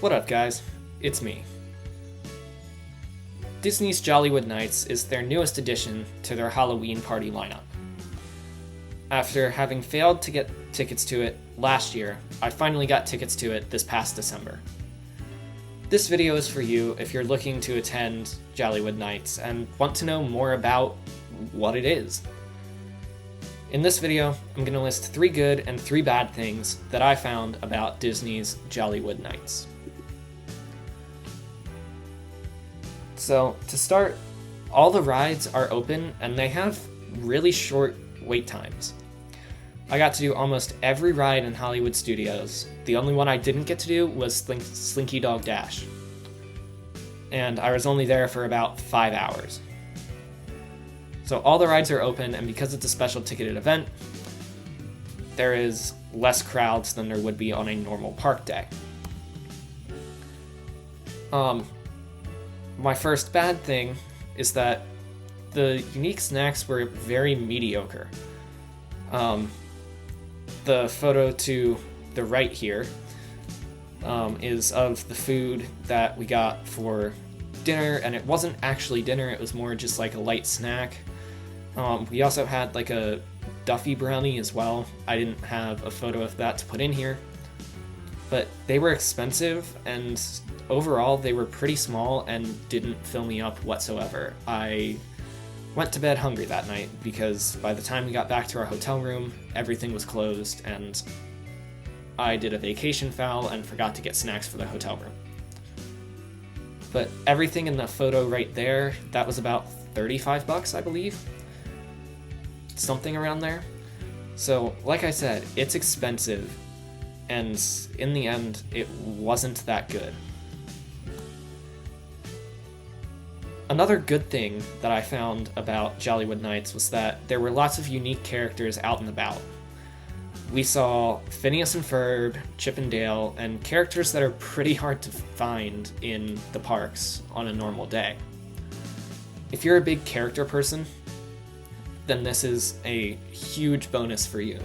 What up, guys? It's me. Disney's Jollywood Nights is their newest addition to their Halloween party lineup. After having failed to get tickets to it last year, I finally got tickets to it this past December. This video is for you if you're looking to attend Jollywood Nights and want to know more about what it is. In this video, I'm going to list 3 good and 3 bad things that I found about Disney's Jollywood Nights. So, to start, all the rides are open and they have really short wait times. I got to do almost every ride in Hollywood Studios. The only one I didn't get to do was Slinky Dog Dash. And I was only there for about 5 hours. So all the rides are open, and because it's a special ticketed event, there is less crowds than there would be on a normal park day. My first bad thing is that the unique snacks were very mediocre. The photo to the right here is of the food that we got for dinner, and it wasn't actually dinner, it was more just like a light snack. We also had like a Duffy brownie as well. I didn't have a photo of that to put in here, but they were expensive, and overall they were pretty small and didn't fill me up whatsoever. I went to bed hungry that night because by the time we got back to our hotel room, everything was closed, and I did a vacation foul and forgot to get snacks for the hotel room. But everything in the photo right there, that was about $35, I believe. Something around there. So, like I said, it's expensive, and in the end, it wasn't that good. Another good thing that I found about Jollywood Nights was that there were lots of unique characters out and about. We saw Phineas and Ferb, Chip and Dale, and characters that are pretty hard to find in the parks on a normal day. If you're a big character person, then this is a huge bonus for you.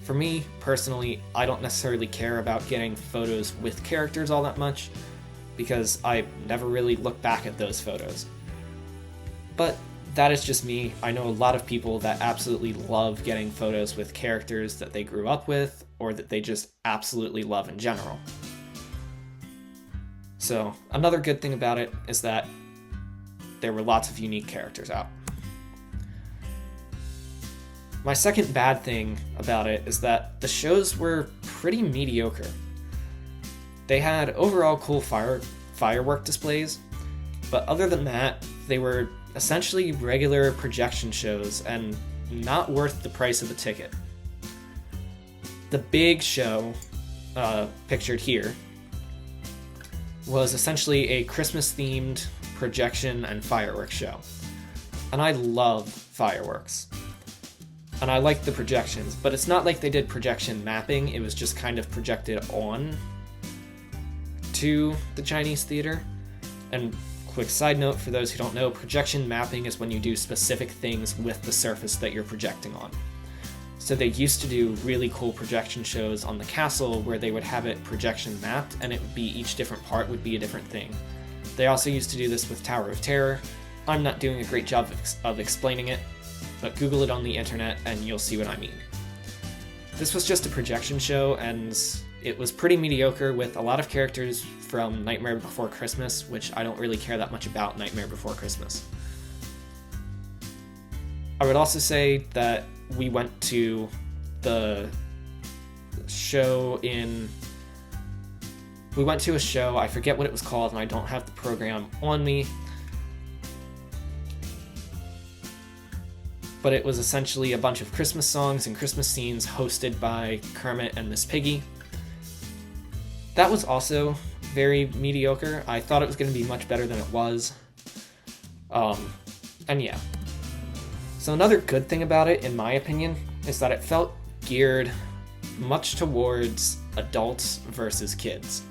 For me, personally, I don't necessarily care about getting photos with characters all that much, because I never really look back at those photos. But that is just me. I know a lot of people that absolutely love getting photos with characters that they grew up with, or that they just absolutely love in general. So, another good thing about it is that there were lots of unique characters out. My second bad thing about it is that the shows were pretty mediocre. They had overall cool firework displays, but other than that, they were essentially regular projection shows and not worth the price of a ticket. The big show, pictured here, was essentially a Christmas-themed projection and fireworks show. And I love fireworks. And I like the projections, but it's not like they did projection mapping, it was just kind of projected on to the Chinese theater. And quick side note for those who don't know, projection mapping is when you do specific things with the surface that you're projecting on. So they used to do really cool projection shows on the castle where they would have it projection mapped, and it would be each different part would be a different thing. They also used to do this with Tower of Terror. I'm not doing a great job of explaining it, but Google it on the internet and you'll see what I mean. This was just a projection show, and it was pretty mediocre with a lot of characters from Nightmare Before Christmas, which I don't really care that much about Nightmare Before Christmas. I would also say that we went to the show we went to a show, I forget what it was called, and I don't have the program on me, but it was essentially a bunch of Christmas songs and Christmas scenes hosted by Kermit and Miss Piggy. That was also very mediocre. I thought it was going to be much better than it was. And yeah. So another good thing about it, in my opinion, is that it felt geared much towards adults versus kids.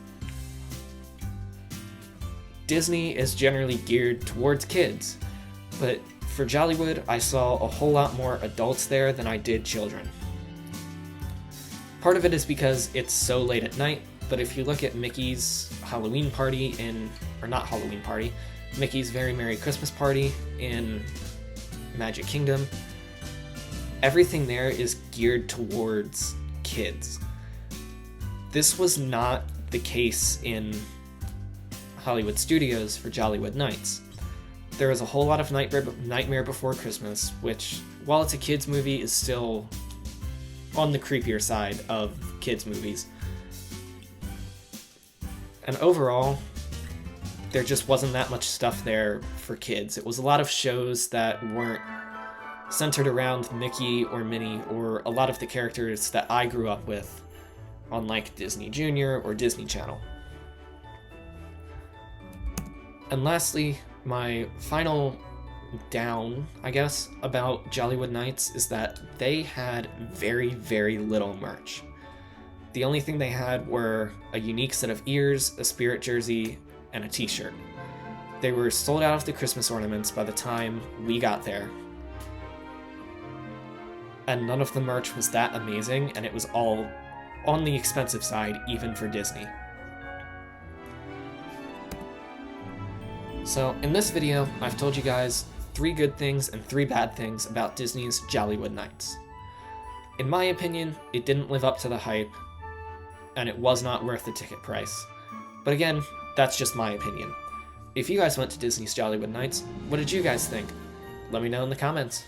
Disney is generally geared towards kids, but for Jollywood, I saw a whole lot more adults there than I did children. Part of it is because it's so late at night, but if you look at Mickey's Halloween party or not Halloween party, Mickey's Very Merry Christmas Party in Magic Kingdom, everything there is geared towards kids. This was not the case in Hollywood Studios for Jollywood Nights. There is a whole lot of Nightmare Before Christmas, which, while it's a kids movie, is still on the creepier side of kids movies. And overall, there just wasn't that much stuff there for kids. It was a lot of shows that weren't centered around Mickey or Minnie or a lot of the characters that I grew up with on like Disney Junior or Disney Channel. And lastly, my final down, I guess, about Jollywood Nights is that they had very, very little merch. The only thing they had were a unique set of ears, a spirit jersey, and a t-shirt. They were sold out of the Christmas ornaments by the time we got there. And none of the merch was that amazing, and it was all on the expensive side, even for Disney. So, in this video, I've told you guys 3 good things and 3 bad things about Disney's Jollywood Nights. In my opinion, it didn't live up to the hype, and it was not worth the ticket price. But again, that's just my opinion. If you guys went to Disney's Jollywood Nights, what did you guys think? Let me know in the comments.